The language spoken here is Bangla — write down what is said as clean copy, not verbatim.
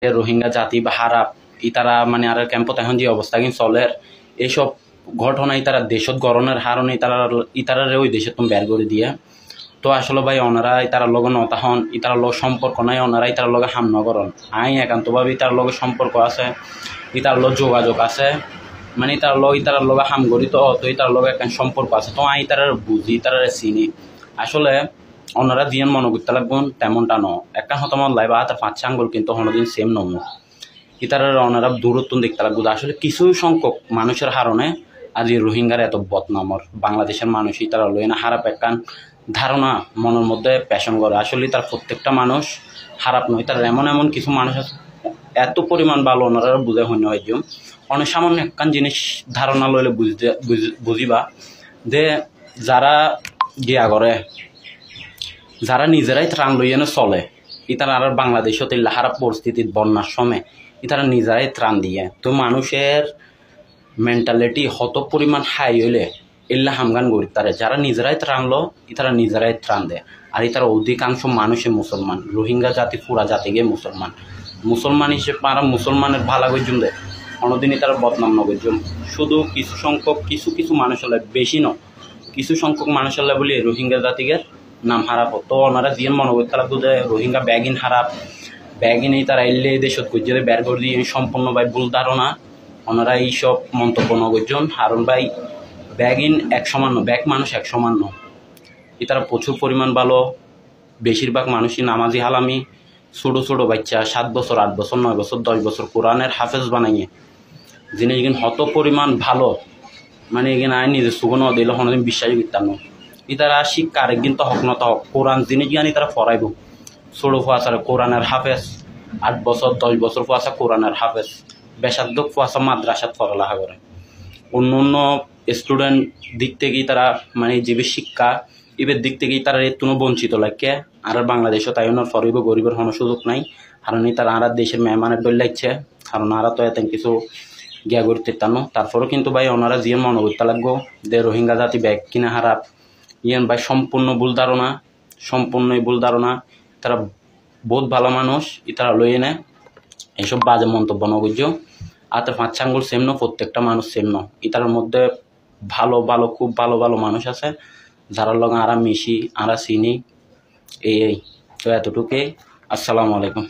রোহিঙ্গা জাতি বা হারাপ ইতারা মানে আর ক্যাম্পত এখন যে অবস্থা কিন্তু চলের এইসব ঘটনা ইতারা দেশত গরনের হারণে ইতারারে ওই দেশে তুমি বের করে দিয়ে তো আসলে ভাই ওনারা ইতারার লগে নতাহন ইতারার লগে সম্পর্ক নাই ওনারা ইতারার লগে হাম নগরণ আই একান্তভাবে ইতার লগে সম্পর্ক আছে ইতার লগে যোগাযোগ আছে মানে ইতারার লগে হাম করি তো ইতার লগে একটা সম্পর্ক আছে তো আই ইতারার বুঝি ইতারারে চিনি আসলে ওনারা জিয়ান মনে করতে লাগবেন তেমনটা ন একটা হতামত লাইবা তার 5 আঙ্গুল কিন্তু কোনোদিন সেম নমো ইতারা ওনারা দূরত্ব দেখতে লাগবে আসলে কিছু সংখ্যক মানুষের হারণে আজ এই রোহিঙ্গার এত বদনামর বাংলাদেশের মানুষ ইতারা লই না হারাপ একটা ধারণা মনের মধ্যে পেশন করে আসলে তার প্রত্যেকটা মানুষ খারাপ নয় তার এমন এমন কিছু মানুষ আছে এত পরিমাণ ভালো ওনারা বুঝে হইনি হয়তো অনেক সামান্য একখান জিনিস ধারণা লইলে বুঝিবা যে যারা গিয়া করে যারা নিজেরাই ত্রাণ লইয়েনে চলে ইতারা আর বাংলাদেশত খারাপ পরিস্থিতির বন্যার সময় ইতারা নিজেরাই ত্রাণ দিয়ে তো মানুষের মেন্টালিটি হত পরিমাণ হাই হইলে এল্লা হামগান করি তারা যারা নিজেরাই ত্রাণ লো ইতারা নিজেরাই ত্রাণ দেয় আর ইতারা অধিকাংশ মানুষই মুসলমান রোহিঙ্গা জাতি পুরা জাতি গিয়ে মুসলমান হিসেবে পারা মুসলমানের ভালা গর্জন দেয় কোনোদিনই তারা বদনাম নগর্জন শুধু কিছু সংখ্যক কিছু মানুষ হলে বেশি ন কিছু সংখ্যক মানুষ হলে বলি রোহিঙ্গা জাতিগের নাম হারাপ তো ওনারা দিয়ে মনে করতে লাগতো যে রোহিঙ্গা ব্যাগিন হারাপ ব্যাগিন এই তারা এলে দেশত গজ্জে বের করে দিয়ে সম্পূর্ণ ভাই ভুল ধারণা ওনারা এইসব মন্তব্য নগর্জন হারুন ভাই ব্যাগিন এক সমান ব্যাগ মানুষ এক সমান তারা প্রচুর পরিমাণ ভালো বেশিরভাগ মানুষই নামাজি হালামি ছোটো ছোটো বাচ্চা 7 বছর 8 বছর 9 বছর 10 বছর কোরআনের হাফেজ বানাইয়ে জিনিস এখানে হত পরিমাণ ভালো মানে এখানে আয় নিজের সুগন দিলে কোনোদিন বিশ্বাস করতাম না ইতারা শিক্ষা আরেকদিন তো হক নত হক কোরআন জিনিস জ্ঞানী তারা ফরাইব ছোটো ফুয়াশার কোরআনের হাফেজ 8 বছর 10 বছর ফুয়াশা কোরআনের হাফেজ বেসাধ্যক ফুয়াশা মাদ্রাসাত পড়ালেখা করে অন্য স্টুডেন্ট দিক থেকেই তারা মানে জীবে শিক্ষা এবার দিক থেকেই তারা এতুনো বঞ্চিত লাগে আর বাংলাদেশও তাই ওনার ফরিব গরিবের কোনো সুযোগ নাই কারণ তারা আর দেশের মেহমানের দল লাগছে কারণ আর তো এত কিছু গিয়া করতে টানো তারপরেও কিন্তু ভাই ওনারা জিয়ে মনে করতে লাগবো যে রোহিঙ্গা জাতি ব্যাগ কিনা হারাপ ইয়ান ভাই সম্পূর্ণই ভুল ধারণা তারা বহুত ভালো মানুষ তারা লইয়ে নেয় এইসব বাজে মন্তব্য নগর্য আর তার 5 আঙ্গুল সেম ন প্রত্যেকটা মানুষ সেম ন ইতার মধ্যে ভালো খুব ভালো মানুষ আছে যারা লগে আরা মিশি আরা চিনি এই তো এতটুকুই আসসালামু আলাইকুম।